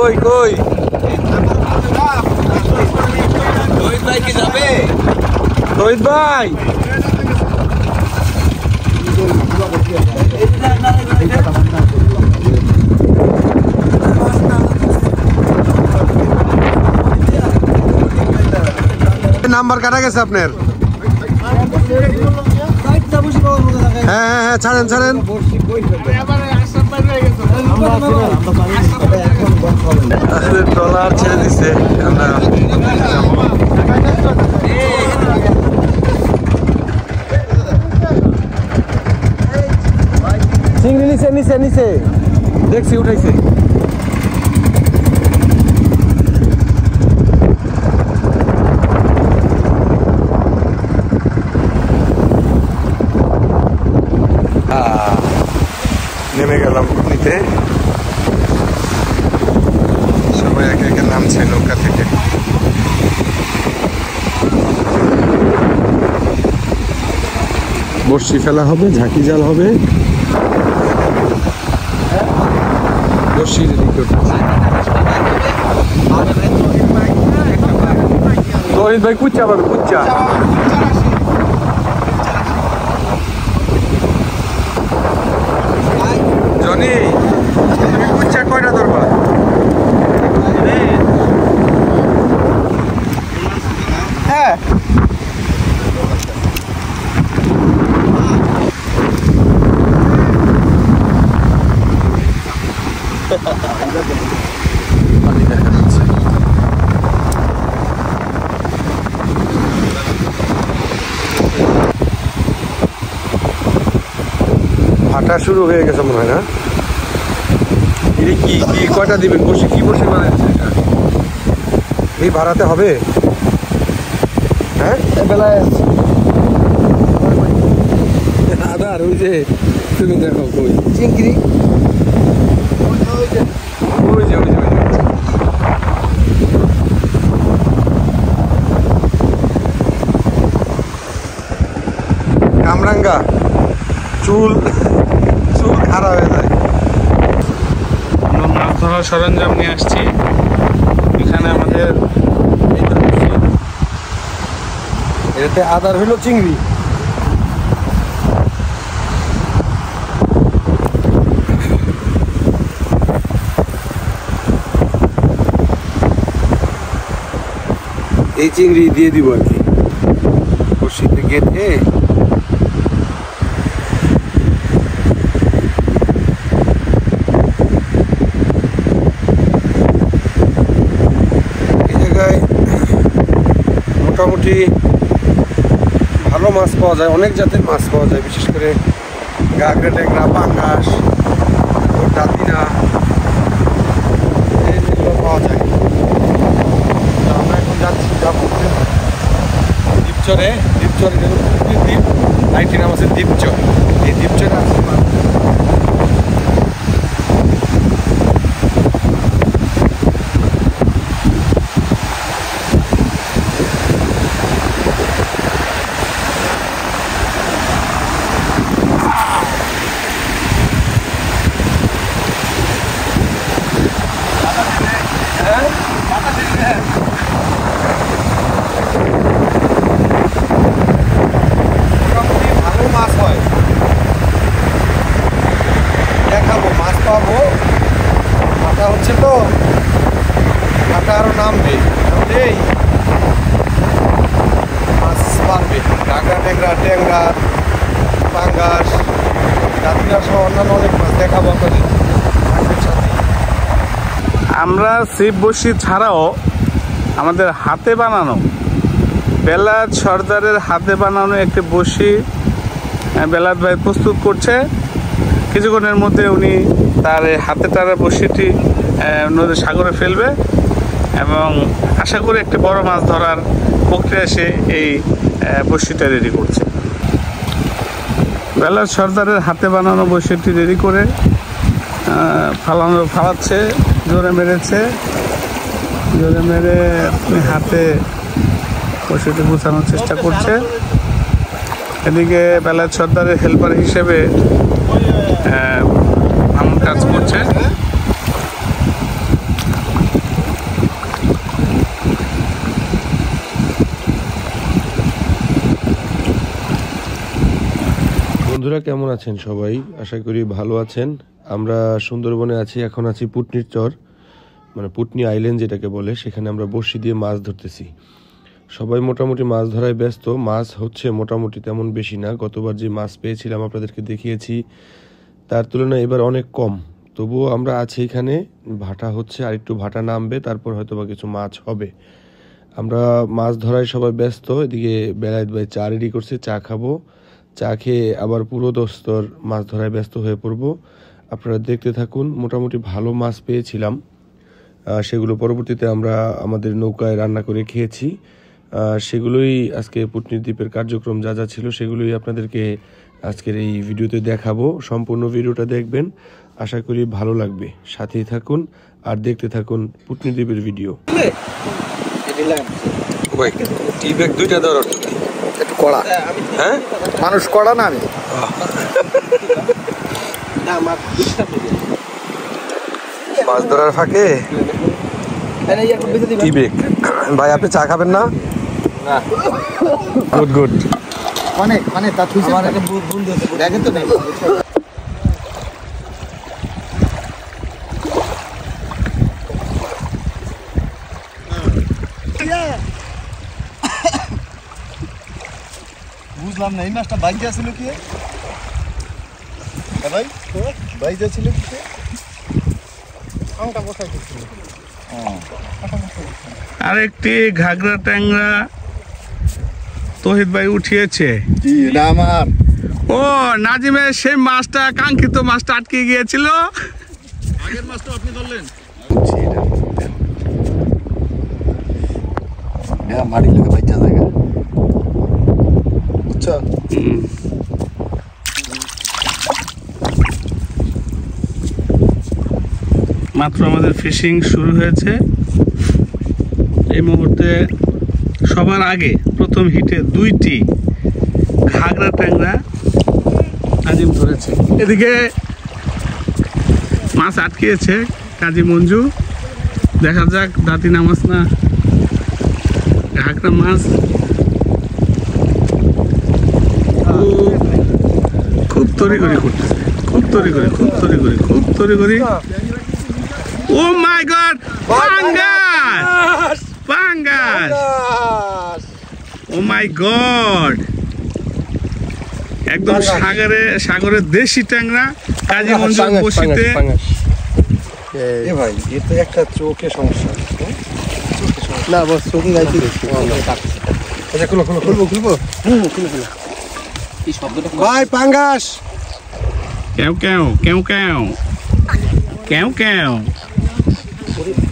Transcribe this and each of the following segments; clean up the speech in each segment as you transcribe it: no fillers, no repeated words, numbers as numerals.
কই কই রোহিত ভাই কি যাবে? রোহিত ভাই নাম্বার কাটা গেছে আপনার। হ্যাঁ হ্যাঁ হ্যাঁ ছাড়েন ছাড়েন। ট্রলার ছেড়ে দিচ্ছে আমরা চিংড়ি নিচে নিচে নিচে দেখছি উঠাইছে। নেমে গেলাম নিতে, সবাই একে একে নামছে নৌকা থেকে। বড়শি ফেলা হবে, ঝাঁকি জাল হবে, বড়শি রেডি করতেছে। রোহিত ভাই কুচ্চা পাবে, কুচ্চা জনি তুমি কুচ্চা কয়টা ধরবা? হ্যাঁ ভাটা শুরু হয়ে গেছে মনে হয় না? কি কি কয়টা দিবেন? বসে কি বসে বানাচ্ছে এই ভাড়াতে হবে? হ্যাঁ বেলায় আদার ওই যে তুমি দেখো কই চিংড়ি ওই যে ওই যে ওই যে কামরাঙ্গা চুল চুল খারাপ হয়ে যায়। মাছ ধরার সরঞ্জাম নিয়ে আসছি এখানে আমাদের। এটাতে আদার হইলো চিংড়ি। এই চিংড়ি দিয়ে দিব আর কি বড়শিতে গেঁথে। মোটামুটি ভালো মাছ পাওয়া যায়, অনেক জাতের মাছ পাওয়া যায়, বিশেষ করে গাগরা, ট্যাংরা, পাঙ্গাস, দাতিনা এইগুলো পাওয়া যায়। আমরা এখন যাচ্ছি যাবো দ্বীপচরে। দ্বীপচরে দ্বীপ লাইটি নাম আছে দ্বীপচর। এই দ্বীপচরে আছে মাছ। হচ্ছে তো কাটা আরো নামবে, নামলেই মাছ পারবে। গাগরা, ট্যাংরা, ট্যাংরা, পাঙ্গাস, দাঁতিনা সহ অন্যান্য অনেক মাছ দেখাবো আপনাদের। আমরা ছিপ বড়শি ছাড়াও আমাদের হাতে বানানো বেলাত সর্দারের হাতে বানানো একটি বড়শি বেলাত ভাই প্রস্তুত করছে। কিছুক্ষণের মধ্যে উনি তার হাতে টানা বড়শিটি নদীর সাগরে ফেলবে এবং আশা করি একটি বড় মাছ ধরার প্রক্রিয়া সে এই বড়শিটা রেডি করছে। বেলাত সর্দারের হাতে বানানো বড়শিটি রেডি করে ফালাচ্ছে, জোরে মেরেছে, জোরে মেরে হাতে বড়শিটি গুছানোর চেষ্টা করছে। এদিকে বেলাত সর্দারের হেল্পার হিসেবে কাজ করছে। বন্ধুরা, কেমন আছেন সবাই? আশা করি ভালো আছেন। আমরা সুন্দরবনে আছি, এখন আছি পুটনির চর, মানে পুটনি আইল্যান্ড যেটাকে বলে। সেখানে আমরা বড়শি দিয়ে মাছ ধরতেছি। সবাই মোটামুটি মাছ ধরায় ব্যস্ত। মাছ হচ্ছে মোটামুটি তেমন বেশি না। গতবার যে মাছ পেয়েছিলাম আপনাদেরকে দেখিয়েছি, তার তুলনায় এবার অনেক কম। তবুও আমরা আছি এখানে, ভাটা হচ্ছে, আর একটু ভাটা নামবে, তারপর হয়তো বা কিছু মাছ হবে। আমরা মাছ ধরায় সবাই ব্যস্ত। এদিকে বেলায়েত ভাই চা রেডি করছে, চা খাবো। চা খেয়ে আবার পুরো দস্তর মাছ ধরায় ব্যস্ত হয়ে পড়ব। আপনারা দেখতে থাকুন। মোটামুটি ভালো মাছ পেয়েছিলাম, সেগুলো পরবর্তীতে আমরা আমাদের নৌকায় রান্না করে খেয়েছি। সেগুলোই আজকে পুটনির দ্বীপের কার্যক্রম যা যা ছিল সেগুলোই আপনাদেরকে আজকের এই ভিডিওতে দেখাবো। সম্পূর্ণ ভিডিওটা দেখবেন, আশা করি ভালো লাগবে। সাথেই থাকুন আর দেখতে থাকুন পুটনি দ্বীপের ভিডিও। টি ব্যাগ দুইটা দেওয়ার অর্থ একটু কড়া, হ্যাঁ মানুষ কড়া না আমি। মাছ ধরার ফাঁকে টি ব্যাগ। ভাই আপনি চা খাবেন না? Good good. মানে তা তুই আমার একটা ভুল দিয়েছে, দেখেন তো নেই। বুঝলাম না, এই মাছটা বাইজা ছিল কি? ভাই বাইজা ছিল কি? আংটা বসাই দিচ্ছিল। আরেকটি ঘাগরা ট্যাংরা তহিদ ভাই উঠিয়েছে। ও নাজিমের সেই মাছটা, কাঙ্ক্ষিত মাছটা আটকে গিয়েছিল। আগের মাছটা আপনি ধরলেন? মাটি লোকে বাচ্চা জায়গা, বুঝছো? মাত্র আমাদের ফিশিং শুরু হয়েছে। এই মুহূর্তে সবার আগে প্রথম হিটে 2টি ঘাগরা ট্যাংরা নাজিম ধরেছে। এদিকে মাছ আটকিয়েছে কাজী মঞ্জু। দেখা যাক দাঁতি নামাজ না ঘাগরা মাছ। খুব তড়িঘড়ি করতেছে, খুব তড়িঘড়ি, খুব তড়িঘড়ি, খুব তড়িঘড়ি। ও মাই গড, পাঙ্গাস, পাঙ্গাস, ও মাই গড, একদম সাগরের দেশি ট্যাংরা। কাজী মঞ্জুর বসিতে। এ ভাই, এ তো একটা চোখে সমস্যা না, বস চোখে গাইতে দেখছি। আচ্ছা খুলো খুলো, খুলবো খুলবো, খুলো। এই শব্দটা ভাই, পাঙ্গাস। কেউ কেউ কেউ কেউ কেউ কেউ।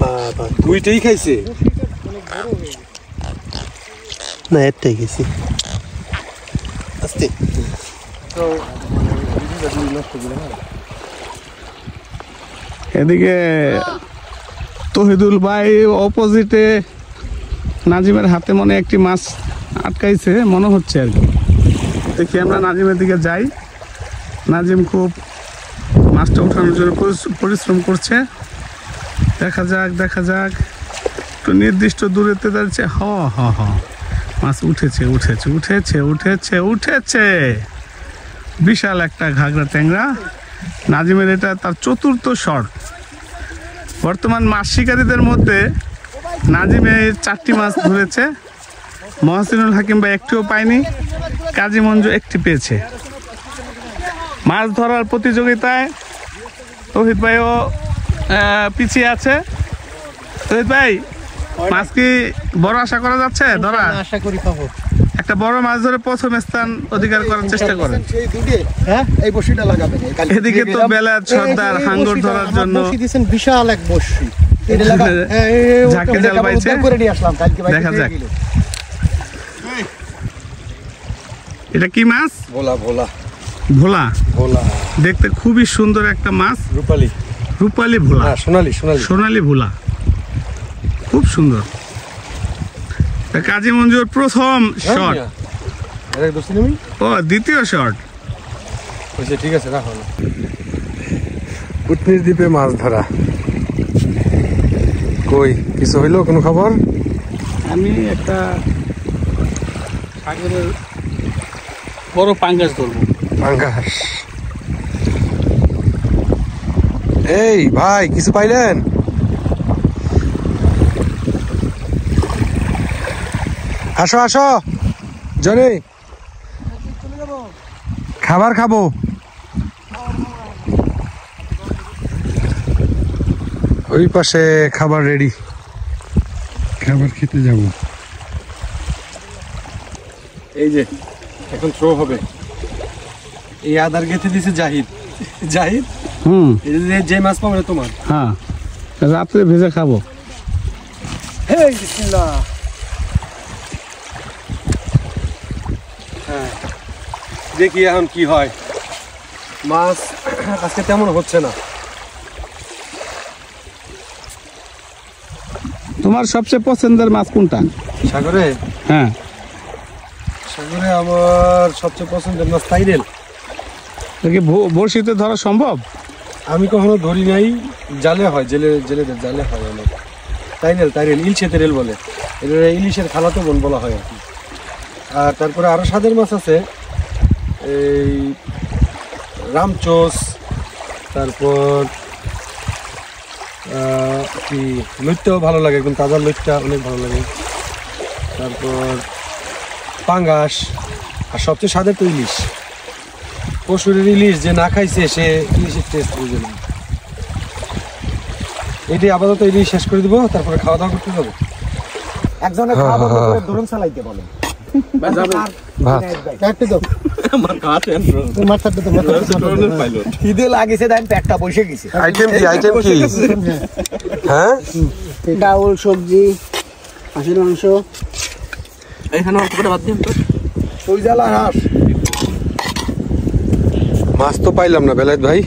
বাবা, দুইটাই খাইছে না? একটাই খাইছে। আস্তে এদিকে তহিদুল ভাই অপোজিটে নাজিমের হাতে মনে একটি মাছ আটকাইছে মনে হচ্ছে আর কি। দেখি আমরা নাজিমের দিকে যাই। নাজিম খুব মাছটা উঠানোর জন্য পরিশ্রম করছে। দেখা যাক, দেখা যাক, একটু নির্দিষ্ট দূরেতে দাঁড়িয়েছে। হ হ হ, মাছ উঠেছে উঠেছে উঠেছে উঠেছে উঠেছে। বিশাল একটা ঘাগরা ট্যাংরা। নাজিমের এটা তার 4র্থ শট। বর্তমান মাছ শিকারীদের মধ্যে নাজিমে 4টি মাছ ধরেছে। মহসিনুল হাকিম ভাই একটিও পায়নি, কাজী মঞ্জু একটি পেয়েছে। মাছ ধরার প্রতিযোগিতায় তহিদ ভাইও পিছিয়ে আছে। তহিদ ভাই, মাছ কি বড় আশা করা যাচ্ছে? ধরা আশা করি পাবো। একটা বড় মাছ ধরে প্রথম স্থান অধিকার করার চেষ্টা করেন। এই বড়শিটা লাগাবেন। এদিকে তো বেলায়েত সর্দার হাঙ্গর ধরার জন্য বিশাল এক বড়শি ঝাঁকে জাল পাইছে। দেখা যাক এটা কি মাছ। ভোলা ভোলা ভোলা ভোলা, দেখতে খুবই সুন্দর একটা মাছ। রূপালী, রূপালী ভোলা, সোনালী সোনালী সোনালী ভোলা, খুব সুন্দর। কাজী মঞ্জুর প্রথম শট, ও দ্বিতীয় শট। ঠিক আছে, রাখো। পুটনির দ্বীপে মাছ ধরা, কই কিছু হইলো? কোনো খবর? আমি একটা সাগরের বড় পাঙ্গাস ধরবো। পাঙ্গাস। এই ভাই কিছু পাইলেন? আসো আসো জনি, খাবার খাবো। ওই পাশে খাবার রেডি, খাবার খেতে যাব। এই যে এখন থ্রো হবে। এই আদার গেঁথে দিছে জাহিদ। জাহিদ যে মাছ পাবে তোমার। হ্যাঁ, রাত্রে ভেজে খাবো। হেই বিসমিল্লাহ। হ্যাঁ, দেখি এখন কি হয়। মাছ আজকে তেমন হচ্ছে না। তোমার সবচেয়ে পছন্দের মাছ কোনটা? সাগরে? হ্যাঁ, সাগরে আমার সবচেয়ে পছন্দের মাছ তাইরেল। দেখি বড়শিতে ধরা সম্ভব? আমি কখনো ধরি নাই, জালে হয়, জেলেদের জালে হয় অনেক। তাইরেল, ইলশে তেরেল বলে, এটা ইলিশের খালাতো বোন বলা হয় আর কি। আর তারপরে আরো স্বাদের মাছ আছে, এই রামচোস, তারপর কি লইট্টাও ভালো লাগে, একদম তাজা লইট্টা অনেক ভালো লাগে। তারপর পাঙ্গাস, আর সবচেয়ে স্বাদের তো ইলিশ। পশুরের ইলিশ যে না খাইছে সে ইলিশের টেস্ট বুঝে না। এটি আপাতত ইলিশ শেষ করে দিব, তারপরে খাওয়া দাওয়া করতে যাবো। একজনের খাওয়া বন্ধ করে ধরুন চালাইতে বলেন। ঈদে লাগিছে দেন, পেটটা বসে গেছে। আইটেম কি? হ্যাঁ, ডাউল, সবজি, হাঁসের মাংস, এখানে অল্প করে বাদ দিন তো। সইজালা হাঁস। মাছ তো পাইলাম না বেলায়েত ভাই।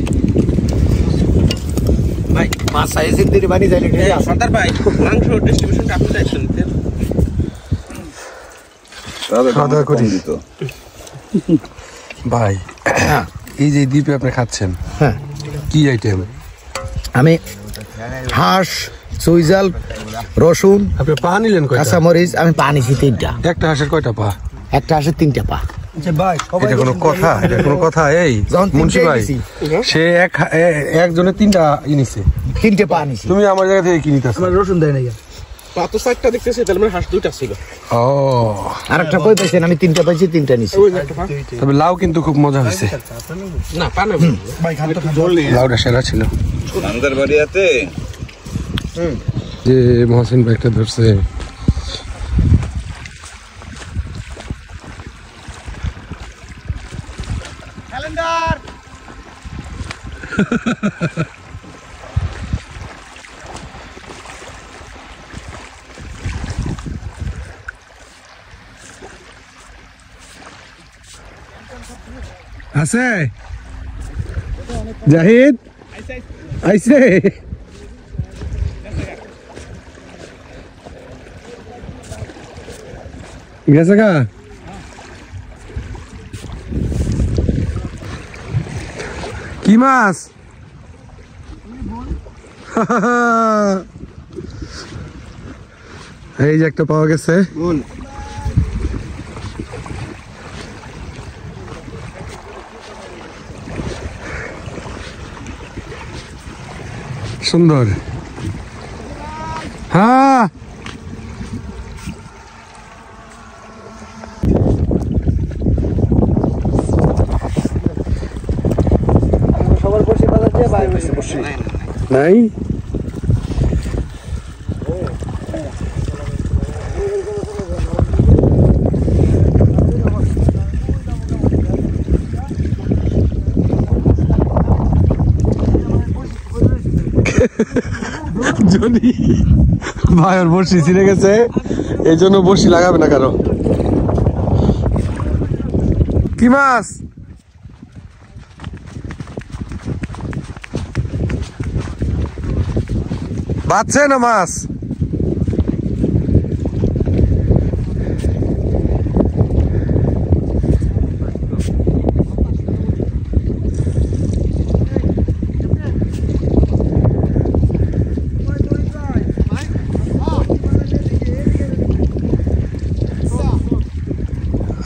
ভাই মাছ সাইজের দিকে বানি যাইলে ঠিক আছে। সর্দার ভাই, মাংস ডিস্ট্রিবিউশনটা আপনি দেখছেন। খাওয়া দাওয়া করি ভাই। এই যে দ্বীপে আপনি খাচ্ছেন, হ্যাঁ, কি আইটেম? আমি হাঁস, সইজাল, রসুন, আপনি পা নিলেন কয়টা? কাঁচামরিচ। আমি পা নিছি 3টা। একটা হাঁসের কয়টা পা? একটা হাঁসের 3টা পা। এটা কোনো কথা? এটা কোনো কথা? এই যখন মুন্সি ভাই, সে একজনে 3টা নিছে, 3টে পা নিছি। তুমি আমার জায়গা থেকে কিনিতে রসুন দেয় না। পা তো 4টা দেখতেছি, তাহলে মানে হাঁস 2টা ছিল। ও, আরেকটা কই পাইছেন? আমি 3টা পাইছি, 3টা নিছি। তবে লাউ কিন্তু খুব মজা হয়েছে। না, পা না লাউটা সেরা ছিল। আমাদের বাড়িতে যে মহসিন ব্যাগটা ধরছে, আছে জাহিদ আইছে। গেছে গা? কি মাছ? এই যে একটা পাওয়া গেছে। সুন্দর। হ্যাঁ, সবার বসে বাজার দিয়ে বাইরে বসে নাই। জনি ভাই ওর বড়শি ছিঁড়ে গেছে, এই জন্য বড়শি লাগাবে না কারো। কি মাছ? বাঁচছে না মাছ?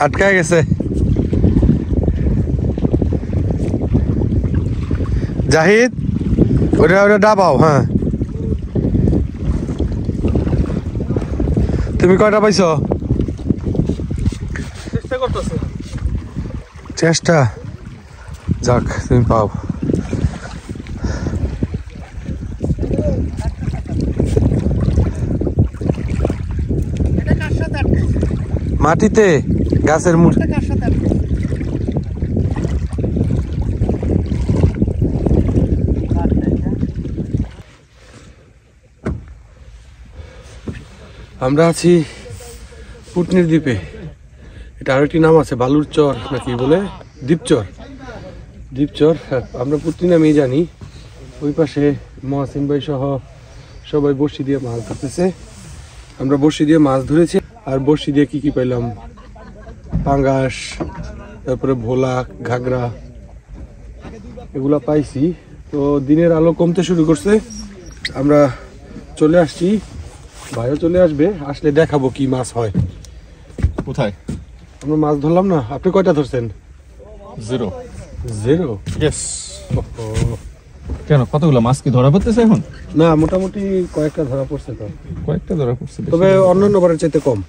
আটকায় গেছে। জাহিদ ওটা ডাবাও। হ্যাঁ তুমি কয়টা পাইছো? চেষ্টা যাক তুমি পাও। মাটিতে গাছের মুড়ি। আমরা আছি পুটনির দ্বীপে। এটা আরেকটি নাম আছে, বালুর চর নাকি বলে, দ্বীপচর। দ্বীপচর আমরা পুটনি নামেই জানি। ওই পাশে মহাসিন ভাই সহ সবাই বড়শি দিয়ে মাছ ধরতেছে। আমরা বড়শি দিয়ে মাছ ধরেছি। আর বড়শি দিয়ে কি কি পাইলাম, পাঙ্গাস, তারপরে ভোলা, ঘাগরা, এগুলা পাইছি। তো দিনের আলো কমতে শুরু করছে, আমরা চলে আসছি। ভাইও চলে আসবে, আসলে দেখাবো কি মাছ হয়। কোথায়? আমরা মাছ ধরলাম না। আপনি কয়টা ধরছেন? জিরো। জিরো? ইয়েস। কেন, কতগুলো মাছ কি ধরা পড়তেছে এখন? না, মোটামুটি কয়েকটা ধরা পড়ছে। তো কয়েকটা ধরা পড়ছে, তবে অন্যান্য বারের চাইতে কম।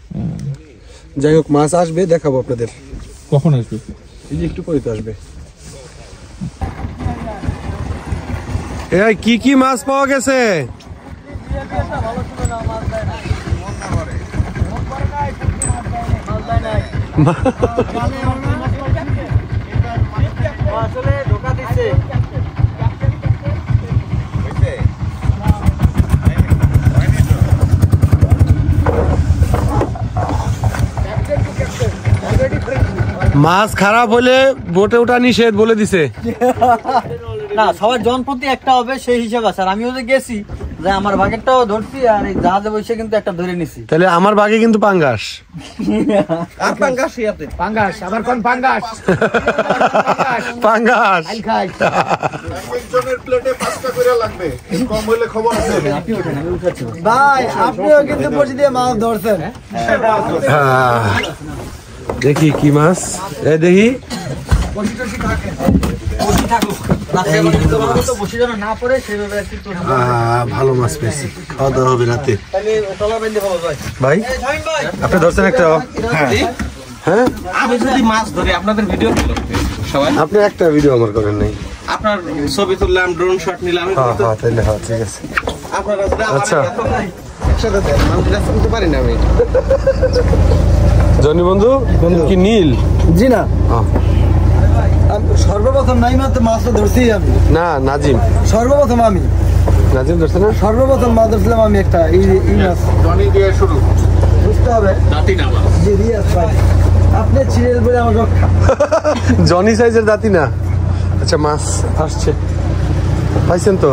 যাই হোক, মাছ আসবে, দেখাবো আপনাদের। কখন আসবে? এই যে একটু পরে তো আসবে। এই কি কি মাছ পাওয়া গেছে? মাছ খারাপ হলে বোটে ওঠা নিষেধ বলে দিছে। না, সবার জন প্রতি একটা হবে সেই হিসাব আছে। আর আমিও যে গেছি যে আমার ভাগেরটাও ধরছি, আর এই জাহাজে বসে কিন্তু একটা ধরে নিছি। তাহলে আমার ভাগে কিন্তু পাঙ্গাস। পাঙ্গাস আবার কোন পাঙ্গাস? পাঙ্গাস ভাই, আপনিও কিন্তু বসে দিয়ে মাছ ধরছেন। দেখি কি মাছ, দেখি। ভালো মাছ পেয়েছি, খাওয়া দাওয়া হবে রাতে। ভাই আপনি ধরছেন একটা? হ্যাঁ, আমি যদি মাছ ধরি আপনাদের ভিডিও সবাই, আপনি একটা ভিডিও আমার করেন নাই। আপনার ছবি তুললাম, ড্রোন শট নিলাম। হ্যাঁ হ্যাঁ, তাহলে হ্যাঁ, ঠিক আছে। আপনারা আচ্ছা, একসাথে দেন, মানুষ করতে পারি না আমি। জনি বন্ধু কি নীল? জি না, সর্বপ্রথম নাই মাত্র মাছ ধরছি আমি। না, নাজিম। সর্বপ্রথম আমি নাজিম ধরছে না? সর্বপ্রথম মাছ ধরছিলাম আমি একটা এই মাছ। জনি দিয়ে শুরু বুঝতে হবে দাঁতি না মাছ। জি, রিয়াজ ভাই, আপনি ছিলেন বলে আমার রক্ষা। জনি সাইজের দাঁতি না। আচ্ছা, মাছ আসছে, পাইছেন তো?